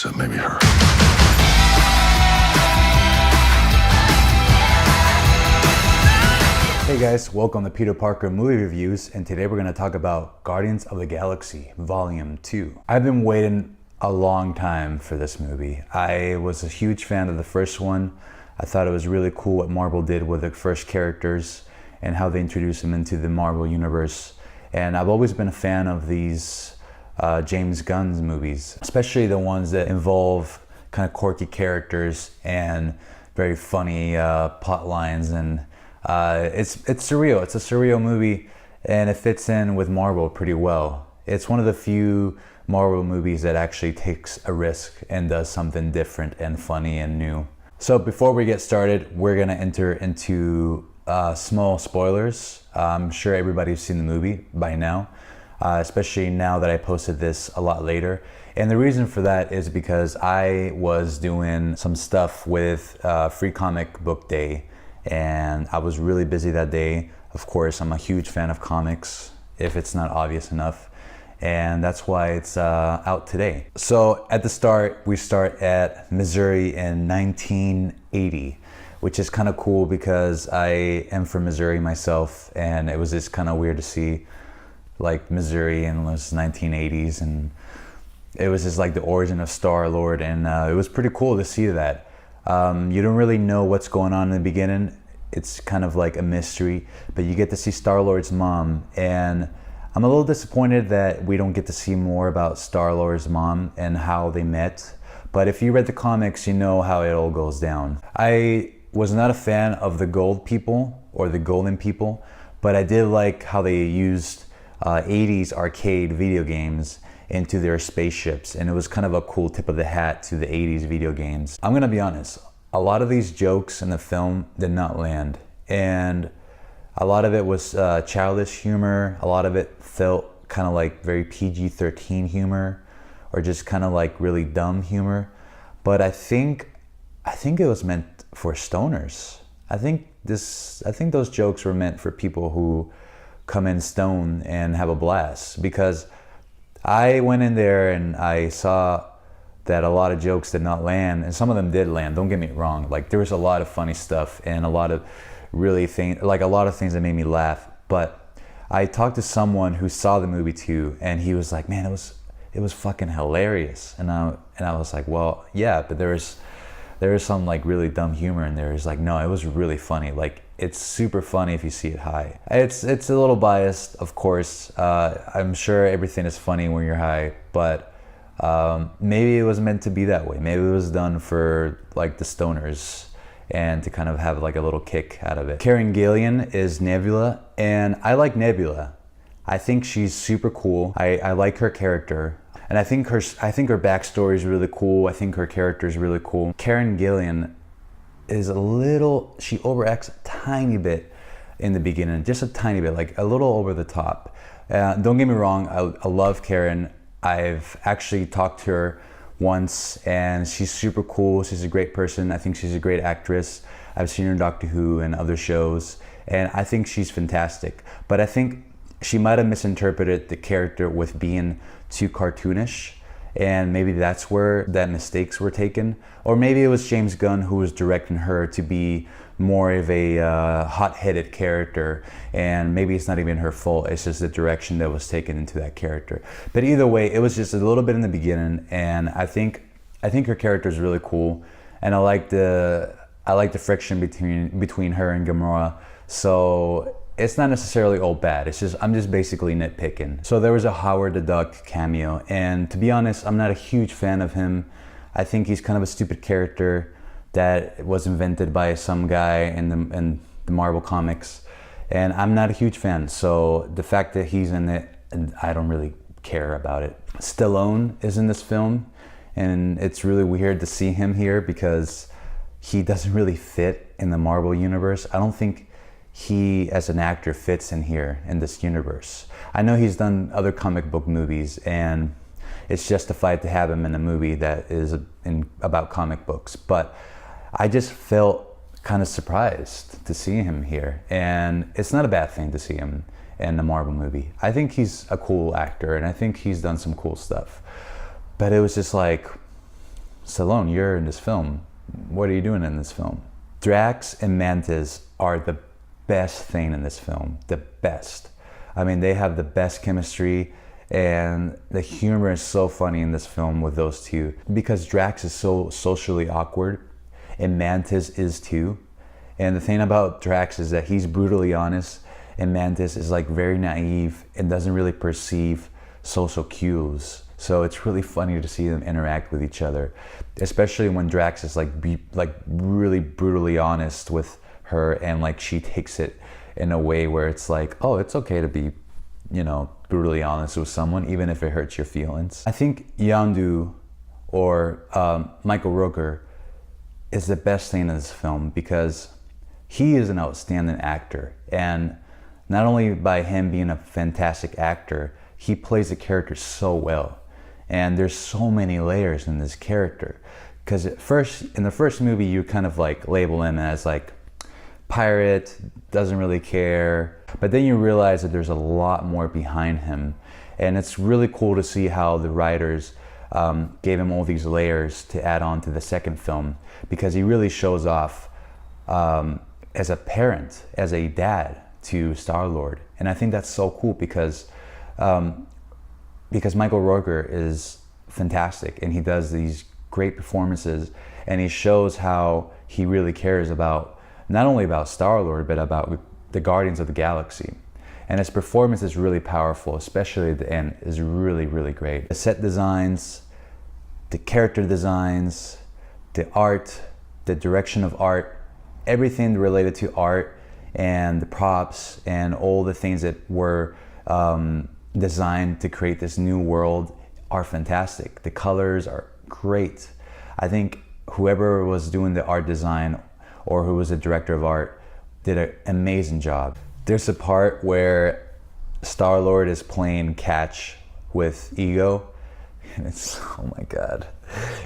except maybe her. Hey guys, welcome to Peter Parker Movie Reviews, and today we're going to talk about Guardians of the Galaxy Volume 2. I've been waiting a long time for this movie. I was a huge fan of the first one. I thought it was really cool what Marvel did with the first characters and how they introduced them into the Marvel Universe. And I've always been a fan of these James Gunn's movies, especially the ones that involve kind of quirky characters and very funny plot lines. And it's surreal. It's a surreal movie, and it fits in with Marvel pretty well. It's one of the few Marvel movies that actually takes a risk and does something different and funny and new. So before we get started, we're gonna enter into small spoilers. I'm sure everybody's seen the movie by now, especially now that I posted this a lot later. And the reason for that is because I was doing some stuff with Free Comic Book Day, and I was really busy that day. Of course, I'm a huge fan of comics, if it's not obvious enough, and that's why it's out today. So at the start, we start at Missouri in 1980, which is kind of cool because I am from Missouri myself, and it was just kind of weird to see like Missouri in the 1980s, and it was just like the origin of Star-Lord, and it was pretty cool to see that. You don't really know what's going on in the beginning. It's kind of like a mystery, but you get to see Star-Lord's mom, and I'm a little disappointed that we don't get to see more about Star-Lord's mom and how they met. But if you read the comics, you know how it all goes down. I was not a fan of the gold people or the golden people, but I did like how they used 80s arcade video games into their spaceships, and it was kind of a cool tip of the hat to the 80s video games. I'm gonna be honest, a lot of these jokes in the film did not land, and a lot of it was childish humor. A lot of it felt kind of like very PG-13 humor, or just kind of like really dumb humor. But I think it was meant for stoners. I think those jokes were meant for people who come in stoned and have a blast, because I went in there and I saw that a lot of jokes did not land, and some of them did land, don't get me wrong. Like, there was a lot of funny stuff and a lot of a lot of things that made me laugh. But I talked to someone who saw the movie too, and he was like, man, it was fucking hilarious. And I was like, well, yeah, but there is some like really dumb humor in there. He's like, no, it was really funny. Like, it's super funny if you see it high. It's a little biased, of course. I'm sure everything is funny when you're high, but maybe it was meant to be that way. Maybe it was done for like the stoners and to kind of have like a little kick out of it. Karen Gillan is Nebula, and I like Nebula. I think she's super cool. I like her character. And I think her backstory is really cool. I think her character is really cool. Karen Gillan is she overacts a tiny bit in the beginning, just a tiny bit, like a little over the top. Don't get me wrong, I love Karen. I've actually talked to her once, and she's super cool. She's a great person. I think she's a great actress. I've seen her in Doctor Who and other shows, and I think she's fantastic. But I think she might have misinterpreted the character with being too cartoonish, and maybe that's where that mistakes were taken. Or maybe it was James Gunn who was directing her to be more of a hot-headed character, and maybe it's not even her fault. It's just the direction that was taken into that character. But either way, it was just a little bit in the beginning, and I think her character is really cool, and I like the friction between her and Gamora. So it's not necessarily all bad. I'm just basically nitpicking. So there was a Howard the Duck cameo, and to be honest, I'm not a huge fan of him. I think he's kind of a stupid character that was invented by some guy in the Marvel comics, and I'm not a huge fan. So the fact that he's in it, I don't really care about it. Stallone is in this film, and it's really weird to see him here because he doesn't really fit in the Marvel universe. I don't think he as an actor fits in here in this universe. I know he's done other comic book movies, and it's justified to have him in a movie that is about comic books, but I just felt kind of surprised to see him here, and it's not a bad thing to see him in the Marvel movie. I think he's a cool actor, and I think he's done some cool stuff, but it was just like, Stallone, you're in this film. What are you doing in this film? Drax and Mantis are the best thing in this film, the best. I mean, they have the best chemistry, and the humor is so funny in this film with those two, because Drax is so socially awkward and Mantis is too. And the thing about Drax is that he's brutally honest, and Mantis is like very naive and doesn't really perceive social cues. So it's really funny to see them interact with each other, especially when Drax is like really brutally honest with her, and like she takes it in a way where it's like, oh, it's okay to be, you know, brutally honest with someone, even if it hurts your feelings. I think Yondu, or Michael Rooker, is the best thing in this film because he is an outstanding actor, and not only by him being a fantastic actor, he plays the character so well. And there's so many layers in this character, because in the first movie you kind of like label him as like pirate, doesn't really care, but then you realize that there's a lot more behind him, and it's really cool to see how the writers gave him all these layers to add on to the second film, because he really shows off as a parent, as a dad to Star-Lord. And I think that's so cool because Michael Rooker is fantastic, and he does these great performances, and he shows how he really cares about, not only about Star-Lord, but about the Guardians of the Galaxy. And his performance is really powerful, especially at the end, is really, really great. The set designs, the character designs, the art, the direction of art, everything related to art and the props and all the things that were designed to create this new world are fantastic. The colors are great. I think whoever was doing the art design or who was the director of art did an amazing job. There's a part where Star-Lord is playing catch with Ego, and it's, oh my God.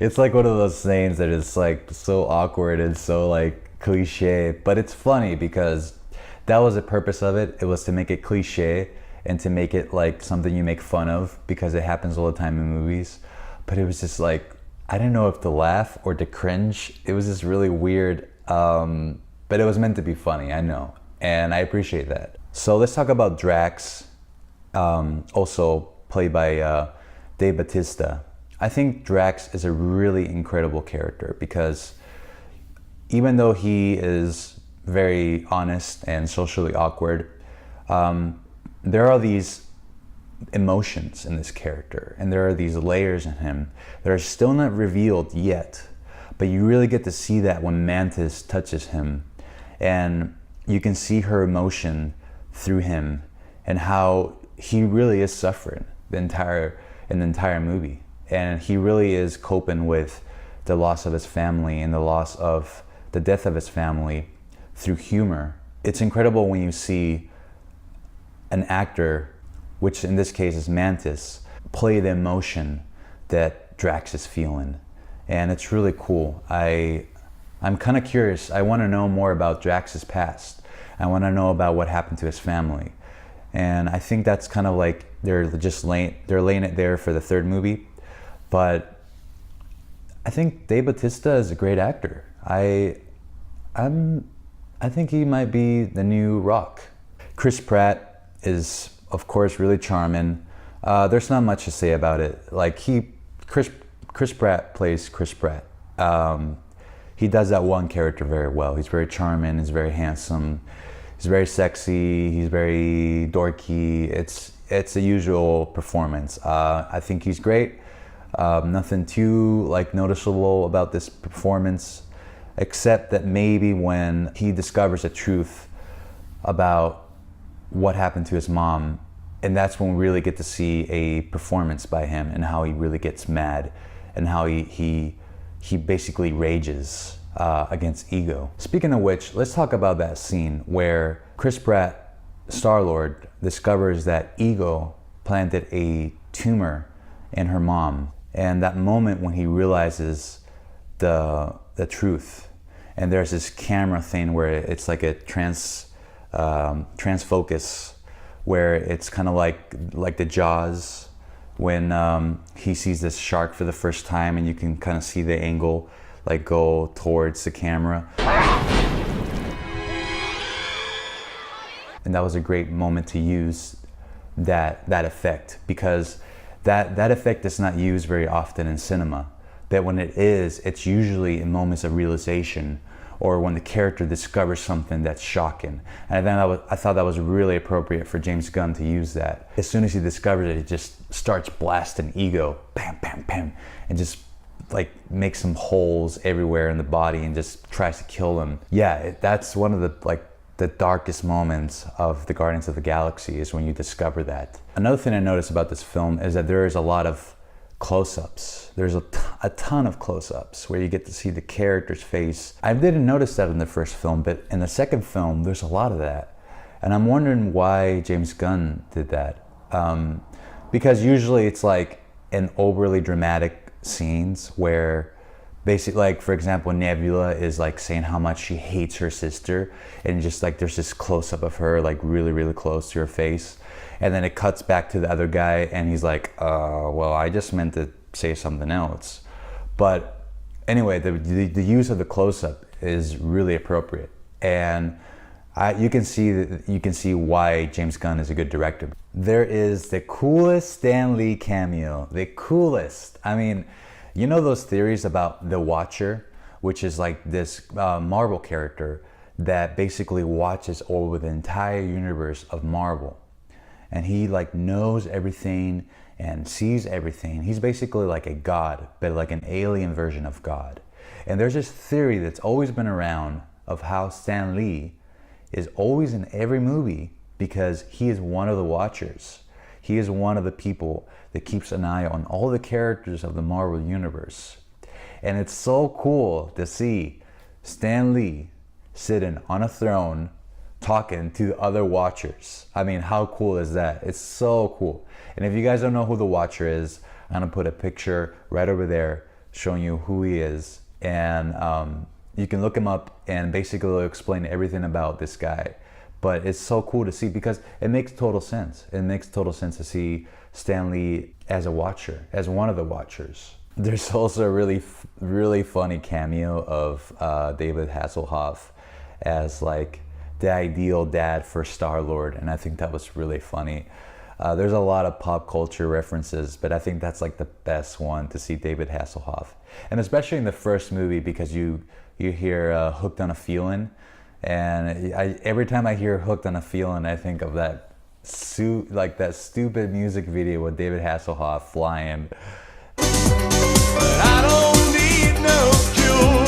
It's like one of those things that is like so awkward and so like cliche, but it's funny because that was the purpose of it. It was to make it cliche and to make it like something you make fun of, because it happens all the time in movies. But it was just like, I didn't know if to laugh or to cringe. It was just really weird, but it was meant to be funny, I know, and I appreciate that. So let's talk about Drax, also played by Dave Bautista. I think Drax is a really incredible character because even though he is very honest and socially awkward, there are these emotions in this character, and there are these layers in him that are still not revealed yet, but you really get to see that when Mantis touches him, and you can see her emotion through him and how he really is suffering in the entire movie, and he really is coping with the loss of his family and the death of his family through humor. It's incredible when you see an actor, which in this case is Mantis, play the emotion that Drax is feeling. And it's really cool. I'm kind of curious. I want to know more about Drax's past. I want to know about what happened to his family. And I think that's kind of like they're laying it there for the third movie. But I think Dave Bautista is a great actor. I think he might be the new Rock. Chris Pratt is, of course, really charming. There's not much to say about it. Like Chris Pratt plays Chris Pratt. He does that one character very well. He's very charming. He's very handsome. He's very sexy. He's very dorky. It's a usual performance. I think he's great. Nothing too like noticeable about this performance, except that maybe when he discovers the truth about what happened to his mom, and that's when we really get to see a performance by him and how he really gets mad and how he basically rages against Ego. Speaking of which, let's talk about that scene where Chris Pratt, Star-Lord, discovers that Ego planted a tumor in her mom, and that moment when he realizes the truth, and there's this camera thing where it's like a transfocus, where it's kind of like the Jaws, when he sees this shark for the first time, and you can kind of see the angle like go towards the camera. And that was a great moment to use that effect, because that effect is not used very often in cinema. But when it is, it's usually in moments of realization, or when the character discovers something that's shocking. And I thought that was really appropriate for James Gunn to use that. As soon as he discovers it, he just starts blasting Ego, bam, bam, bam, and just like makes some holes everywhere in the body and just tries to kill him. Yeah, that's one of the darkest moments of the Guardians of the Galaxy, is when you discover that. Another thing I noticed about this film is that there is a lot of close-ups. There's a ton of close-ups where you get to see the character's face. I didn't notice that in the first film, but in the second film, there's a lot of that. And I'm wondering why James Gunn did that. Because usually it's like in overly dramatic scenes where basically, like for example, Nebula is like saying how much she hates her sister, and just like there's this close-up of her like really, really close to her face. And then it cuts back to the other guy, and he's like, well, I just meant to say something else. But anyway, the use of the close-up is really appropriate. And you can see why James Gunn is a good director. There is the coolest Stan Lee cameo, the coolest. I mean, you know those theories about the Watcher, which is like this Marvel character that basically watches over the entire universe of Marvel. And he like knows everything and sees everything. He's basically like a god, but like an alien version of God. And there's this theory that's always been around of how Stan Lee is always in every movie because he is one of the Watchers. He is one of the people that keeps an eye on all the characters of the Marvel Universe. And it's so cool to see Stan Lee sitting on a throne talking to other Watchers. I mean, how cool is that? It's so cool. And if you guys don't know who the Watcher is, I'm gonna put a picture right over there showing you who he is. And you can look him up, and basically it'll explain everything about this guy. But it's so cool to see because it makes total sense. It makes total sense to see Stan Lee as a Watcher, as one of the Watchers. There's also a really funny cameo of David Hasselhoff as like the ideal dad for Star-Lord, and I think that was really funny. There's a lot of pop culture references, but I think that's like the best one, to see David Hasselhoff. And especially in the first movie, because you hear Hooked on a Feeling, and every time I hear Hooked on a Feeling, I think of that stupid music video with David Hasselhoff flying. I don't need no cure.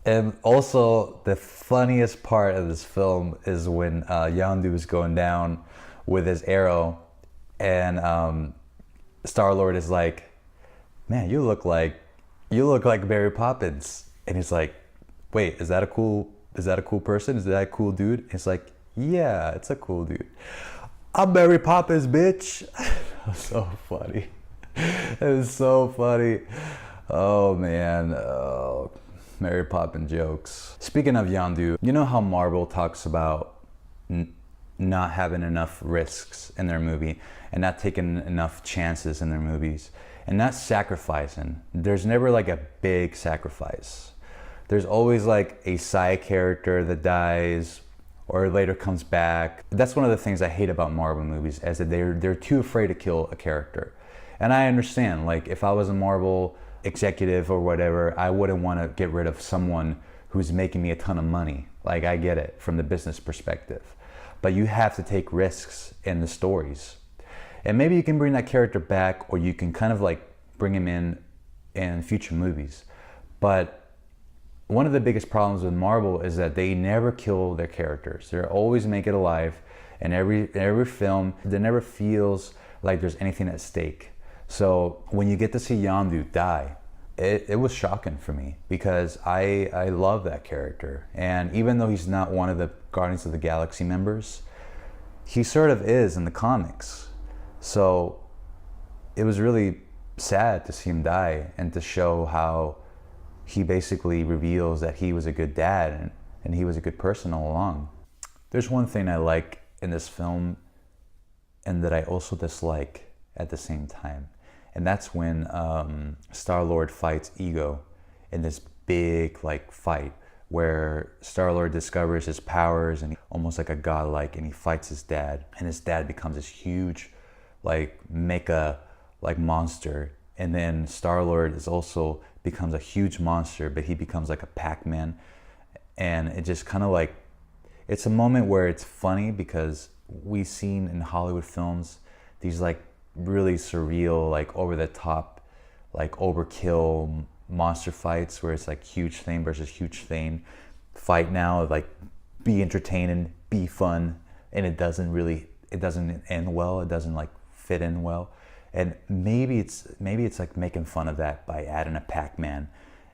And also, the funniest part of this film is when Yondu is going down with his arrow, and Star-Lord is like, "Man, you look like Mary Poppins," and he's like, "Wait, is that a cool person? Is that a cool dude?" And it's like, "Yeah, it's a cool dude. I'm Mary Poppins, bitch." So funny. It was so funny. Oh man. Oh. Mary Poppins jokes. Speaking of Yondu, you know how Marvel talks about not having enough risks in their movie and not taking enough chances in their movies and not sacrificing. There's never like a big sacrifice. There's always like a side character that dies or later comes back. That's one of the things I hate about Marvel movies, is that they're too afraid to kill a character. And I understand, like if I was a Marvel executive or whatever, I wouldn't want to get rid of someone who's making me a ton of money. Like, I get it from the business perspective, but you have to take risks in the stories. And maybe you can bring that character back, or you can kind of like bring him in future movies. But one of the biggest problems with Marvel is that they never kill their characters. They always make it alive, and every film, there never feels like there's anything at stake. So when you get to see Yondu die, it was shocking for me, because I love that character. And even though he's not one of the Guardians of the Galaxy members, he sort of is in the comics. So it was really sad to see him die, and to show how he basically reveals that he was a good dad and he was a good person all along. There's one thing I like in this film, and that I also dislike at the same time. And that's when Star-Lord fights Ego in this big like fight where Star-Lord discovers his powers and almost like a godlike, and he fights his dad, and his dad becomes this huge like mecha like monster, and then Star-Lord is also becomes a huge monster, but he becomes like a Pac-Man. And it just kind of like, it's a moment where it's funny because we've seen in Hollywood films these like really surreal, like over the top, like overkill monster fights where it's like huge thing versus huge thing fight now, like be entertaining, be fun, and it doesn't end well, it doesn't like fit in well. And maybe it's like making fun of that by adding a Pac-Man,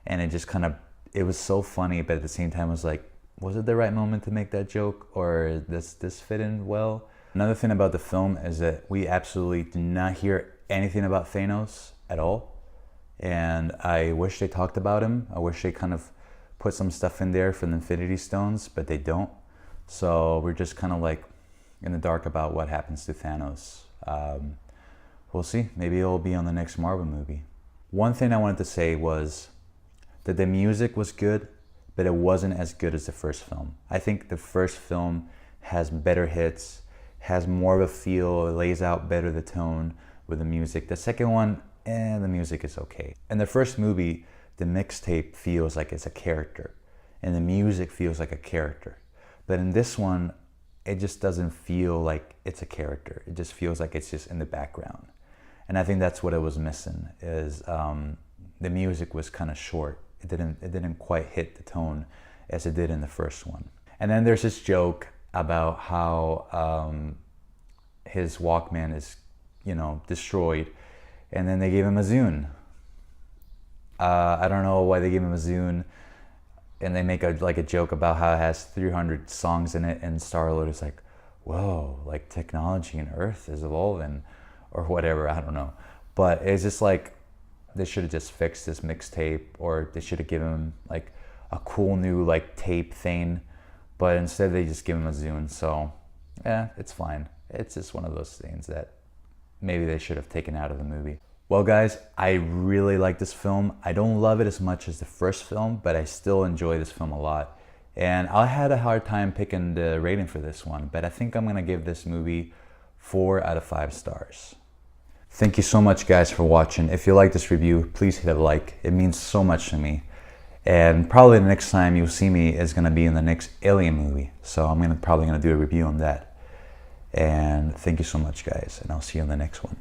and it just kind of, it was so funny, but at the same time, I was like, was it the right moment to make that joke, or does this fit in well? Another thing about the film is that we absolutely do not hear anything about Thanos at all, and I wish they talked about him. I wish they kind of put some stuff in there for the Infinity Stones, but they don't. So we're just kind of like in the dark about what happens to Thanos. We'll see. Maybe it'll be on the next Marvel movie. One thing I wanted to say was that the music was good, but it wasn't as good as the first film. I think the first film has better hits, has more of a feel, it lays out better the tone with the music. The second one, the music is okay. In the first movie, the mixtape feels like it's a character, and the music feels like a character. But in this one, it just doesn't feel like it's a character. It just feels like it's just in the background. And I think that's what it was missing, is the music was kind of short. It didn't quite hit the tone as it did in the first one. And then there's this joke about how his Walkman is, destroyed, and then they gave him a Zune. I don't know why they gave him a Zune, and they make a joke about how it has 300 songs in it, and Star-Lord is like, whoa, like technology and Earth is evolving, or whatever, I don't know. But it's just like, they should have just fixed this mixtape, or they should have given him like a cool new like tape thing, but instead they just give him a Zune. So yeah, it's fine. It's just one of those things that maybe they should have taken out of the movie. Well guys, I really like this film. I don't love it as much as the first film, but I still enjoy this film a lot. And I had a hard time picking the rating for this one, but I think I'm gonna give this movie 4 out of 5 stars. Thank you so much guys for watching. If you like this review, please hit a like. It means so much to me. And probably the next time you'll see me is gonna be in the next Alien movie. So I'm probably gonna do a review on that. And thank you so much guys, and I'll see you in the next one.